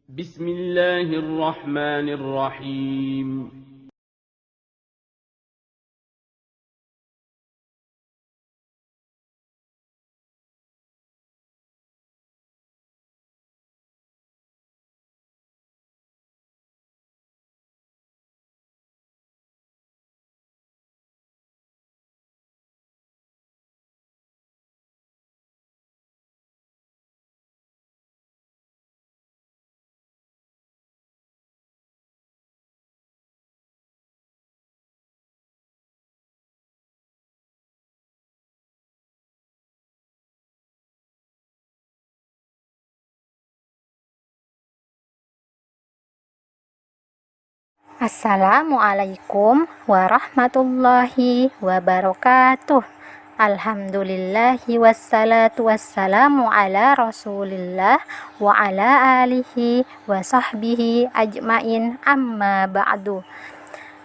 بسم الله الرحمن الرحيم. Assalamualaikum warahmatullahi wabarakatuh. Alhamdulillahi wassalatu wassalamu ala rasulillah wa ala alihi wa sahbihi ajmain, amma ba'du.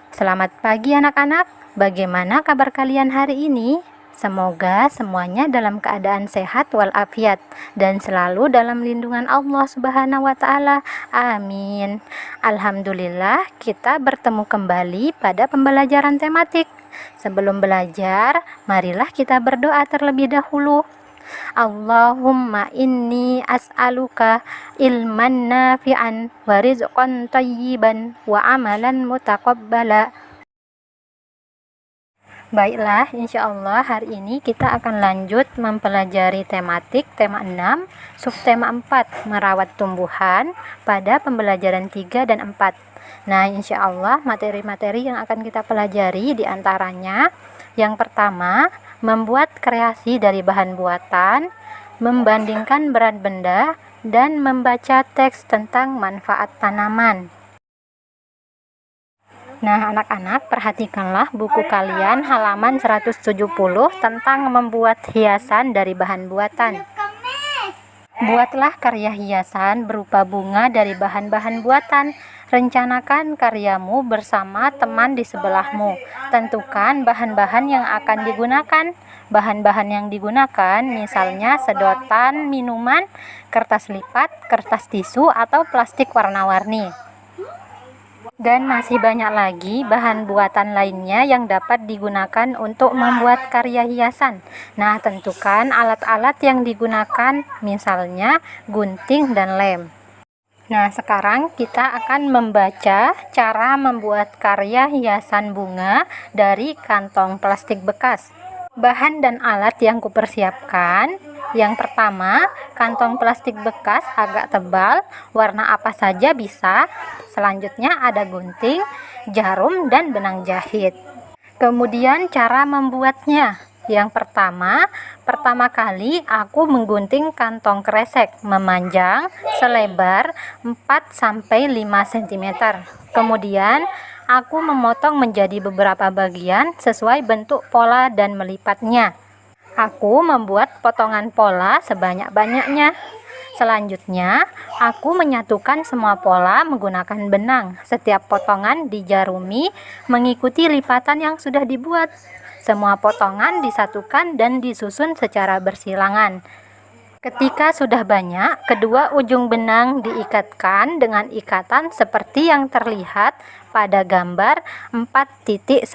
Selamat pagi anak-anak, bagaimana kabar kalian hari ini? Semoga semuanya dalam keadaan sehat walafiat dan selalu dalam lindungan Allah Subhanahu wa Ta'ala. Amin. Alhamdulillah, kita bertemu kembali pada pembelajaran tematik. Sebelum belajar, marilah kita berdoa terlebih dahulu. Allahumma inni as'aluka ilman nafi'an wa rizqan thayyiban wa amalan mutaqabbala. Baiklah, insya Allah hari ini kita akan lanjut mempelajari tematik tema 6, subtema 4, merawat tumbuhan pada pembelajaran 3 dan 4. Nah, insya Allah materi-materi yang akan kita pelajari diantaranya, yang pertama, membuat kreasi dari bahan buatan, membandingkan berat benda, dan membaca teks tentang manfaat tanaman. Nah, anak-anak, perhatikanlah buku kalian halaman 170 tentang membuat hiasan dari bahan buatan. Buatlah karya hiasan berupa bunga dari bahan-bahan buatan. Rencanakan karyamu bersama teman di sebelahmu. Tentukan bahan-bahan yang akan digunakan. Bahan-bahan yang digunakan misalnya sedotan minuman, kertas lipat, kertas tisu, atau plastik warna-warni. Dan masih banyak lagi bahan buatan lainnya yang dapat digunakan untuk membuat karya hiasan. Nah, tentukan alat-alat yang digunakan, misalnya gunting dan lem. Nah, sekarang kita akan membaca cara membuat karya hiasan bunga dari kantong plastik bekas. Bahan dan alat yang kupersiapkan. Yang pertama, kantong plastik bekas agak tebal, warna apa saja bisa. Selanjutnya ada gunting, jarum, dan benang jahit. Kemudian cara membuatnya. Yang pertama kali aku menggunting kantong kresek memanjang selebar 4-5 cm. Kemudian aku memotong menjadi beberapa bagian sesuai bentuk pola dan melipatnya. Aku membuat potongan pola sebanyak-banyaknya. Selanjutnya, aku menyatukan semua pola menggunakan benang. Setiap potongan dijarumi mengikuti lipatan yang sudah dibuat. Semua potongan disatukan dan disusun secara bersilangan. Ketika sudah banyak, kedua ujung benang diikatkan dengan ikatan seperti yang terlihat pada gambar 4.19.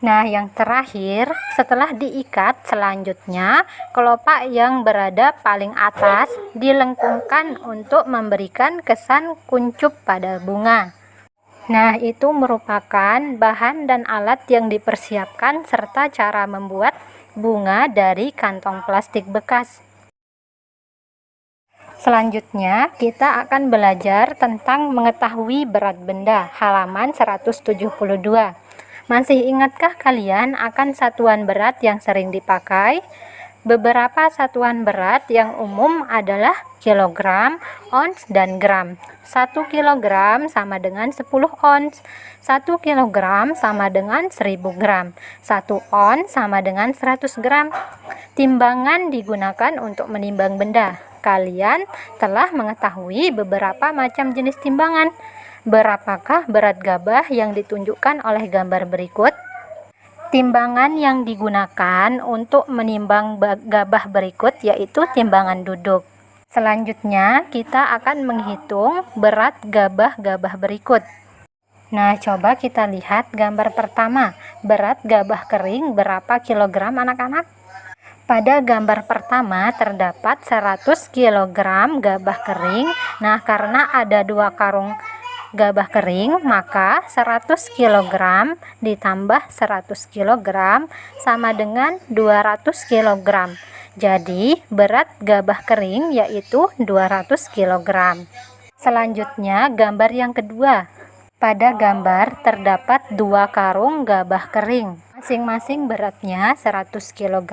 Nah, yang terakhir, setelah diikat, selanjutnya kelopak yang berada paling atas dilengkungkan untuk memberikan kesan kuncup pada bunga. Nah, itu merupakan bahan dan alat yang dipersiapkan serta cara membuat bunga dari kantong plastik bekas. Selanjutnya, kita akan belajar tentang mengetahui berat benda, halaman 172. Masih ingatkah kalian akan satuan berat yang sering dipakai? Beberapa satuan berat yang umum adalah kilogram, ons, dan gram. 1 kilogram sama dengan 10 ons. 1 kilogram sama dengan 1000 gram. 1 ons sama dengan 100 gram. Timbangan digunakan untuk menimbang benda. Kalian telah mengetahui beberapa macam jenis timbangan. Berapakah berat gabah yang ditunjukkan oleh gambar berikut? Timbangan yang digunakan untuk menimbang gabah berikut yaitu timbangan duduk. Selanjutnya, kita akan menghitung berat gabah-gabah berikut. Nah, coba kita lihat gambar pertama. Berat gabah kering berapa kilogram anak-anak? Pada gambar pertama terdapat 100 kg gabah kering. Nah, karena ada 2 karung gabah kering, maka 100 kg ditambah 100 kg sama dengan 200 kg. Jadi, berat gabah kering yaitu 200 kg. Selanjutnya, gambar yang kedua. Pada gambar terdapat 2 karung gabah kering. Masing-masing beratnya 100 kg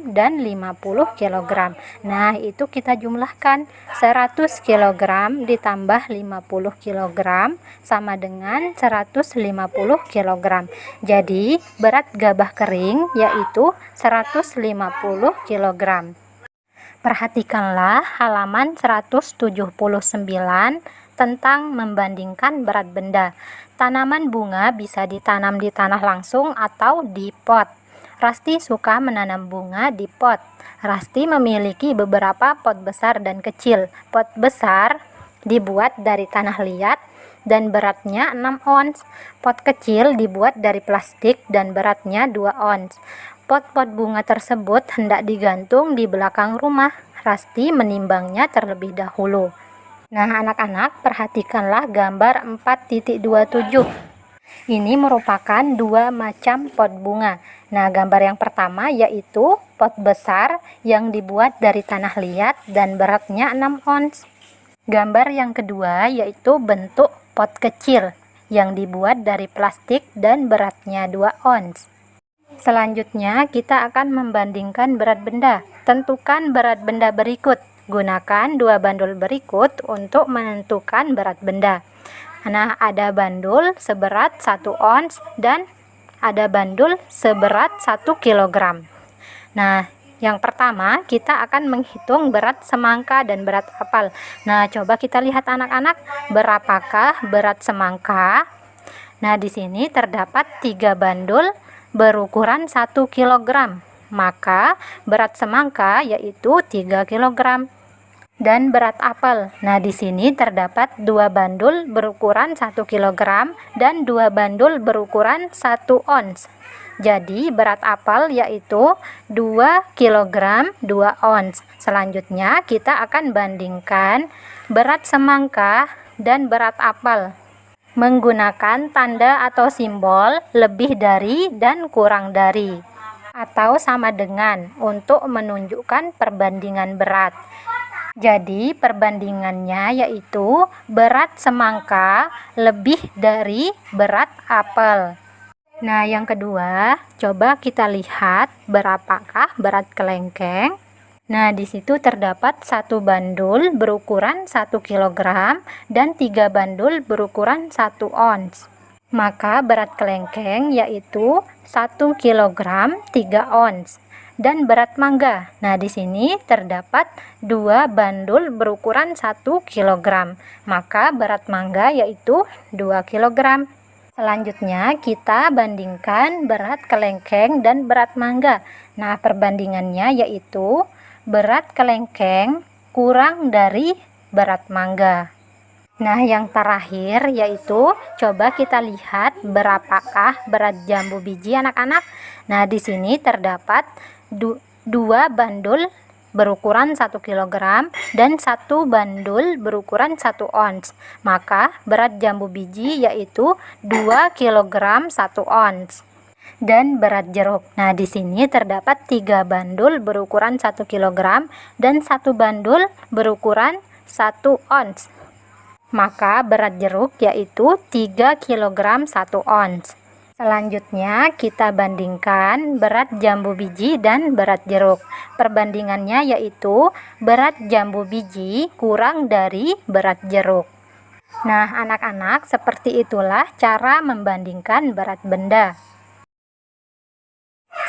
dan 50 kg. Nah, itu kita jumlahkan. 100 kg ditambah 50 kg sama dengan 150 kg. Jadi, berat gabah kering yaitu 150 kg. Perhatikanlah halaman 179 tentang membandingkan berat benda. Tanaman bunga bisa ditanam di tanah langsung atau di pot. Rasti suka menanam bunga di pot. Rasti memiliki beberapa pot besar dan kecil. Pot besar dibuat dari tanah liat dan beratnya 6 ons. Pot kecil dibuat dari plastik dan beratnya 2 ons. Pot-pot bunga tersebut hendak digantung di belakang rumah. Rasti menimbangnya terlebih dahulu. Nah, anak-anak, perhatikanlah gambar 4.27. Ini merupakan 2 macam pot bunga. Nah, gambar yang pertama yaitu pot besar yang dibuat dari tanah liat dan beratnya 6 ons. Gambar yang kedua yaitu bentuk pot kecil yang dibuat dari plastik dan beratnya 2 ons. Selanjutnya, kita akan membandingkan berat benda. Tentukan berat benda berikut. Gunakan 2 bandul berikut untuk menentukan berat benda. Nah, ada bandul seberat 1 ons dan ada bandul seberat 1 kg. Nah, yang pertama kita akan menghitung berat semangka dan berat apel. Nah, coba kita lihat anak-anak, berapakah berat semangka? Nah, di sini terdapat 3 bandul berukuran 1 kg. Maka berat semangka yaitu 3 kg. Dan berat apel. Nah, di sini terdapat 2 bandul berukuran 1 kg dan 2 bandul berukuran 1 ons. Jadi, berat apel yaitu 2 kg 2 ons. Selanjutnya, kita akan bandingkan berat semangka dan berat apel menggunakan tanda atau simbol lebih dari dan kurang dari atau sama dengan untuk menunjukkan perbandingan berat. Jadi perbandingannya yaitu berat semangka lebih dari berat apel. Nah, yang kedua, coba kita lihat berapakah berat kelengkeng. Nah, di situ terdapat 1 bandul berukuran 1 kg dan 3 bandul berukuran 1 ons. Maka berat kelengkeng yaitu 1 kg 3 ons. Dan berat mangga. Nah, di sini terdapat 2 bandul berukuran 1 kg. Maka berat mangga yaitu 2 kg. Selanjutnya kita bandingkan berat kelengkeng dan berat mangga. Nah, perbandingannya yaitu berat kelengkeng kurang dari berat mangga. Nah, yang terakhir yaitu coba kita lihat berapakah berat jambu biji anak-anak. Nah, di sini terdapat 2 bandul berukuran 1 kg dan 1 bandul berukuran 1 ons. Maka berat jambu biji yaitu 2 kg 1 ons. Dan berat jeruk. Nah, di sini terdapat 3 bandul berukuran 1 kg dan 1 bandul berukuran 1 ons. Maka berat jeruk yaitu 3 kg 1 ons. Selanjutnya kita bandingkan berat jambu biji dan berat jeruk. Perbandingannya yaitu berat jambu biji kurang dari berat jeruk. Nah, anak-anak, seperti itulah cara membandingkan berat benda.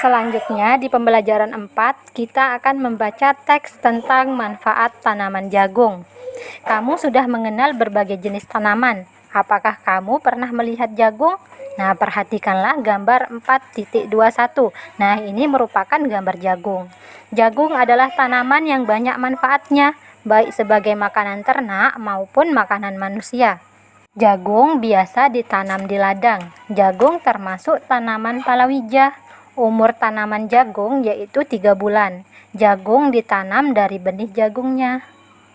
Selanjutnya di pembelajaran 4 kita akan membaca teks tentang manfaat tanaman jagung. Kamu sudah mengenal berbagai jenis tanaman. Apakah kamu pernah melihat jagung? Nah, perhatikanlah gambar 4.21. Nah, ini merupakan gambar jagung. Jagung adalah tanaman yang banyak manfaatnya. baik sebagai makanan ternak maupun makanan manusia. Jagung biasa ditanam di ladang. Jagung termasuk tanaman palawija. Umur tanaman jagung yaitu 3 bulan. Jagung ditanam dari benih jagungnya.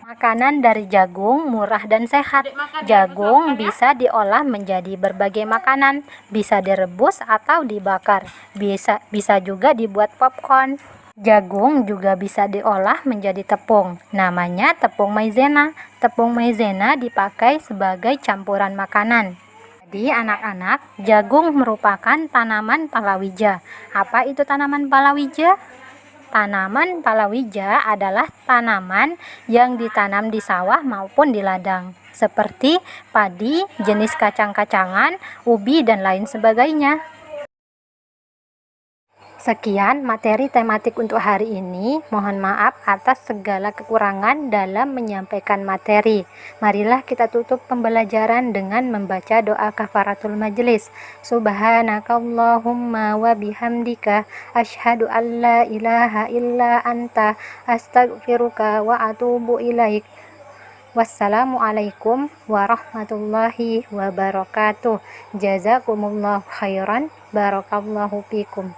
Makanan dari jagung murah dan sehat. Jagung bisa diolah menjadi berbagai makanan, bisa direbus atau dibakar, bisa juga dibuat popcorn. Jagung juga bisa diolah menjadi tepung, namanya tepung maizena. Tepung maizena dipakai sebagai campuran makanan. Jadi anak-anak, jagung merupakan tanaman palawija. Apa itu tanaman palawija? Tanaman palawija adalah tanaman yang ditanam di sawah maupun di ladang, seperti padi, jenis kacang-kacangan, ubi, dan lain sebagainya. Sekian materi tematik untuk hari ini. Mohon maaf atas segala kekurangan dalam menyampaikan materi. Marilah kita tutup pembelajaran dengan membaca doa kafaratul majelis. Subhanakallahumma wa bihamdika asyhadu an la ilaha illa anta astaghfiruka wa atubu ilaik. Wassalamualaikum warahmatullahi wabarakatuh. Jazakumullahu khairan. Barakallahu fikum.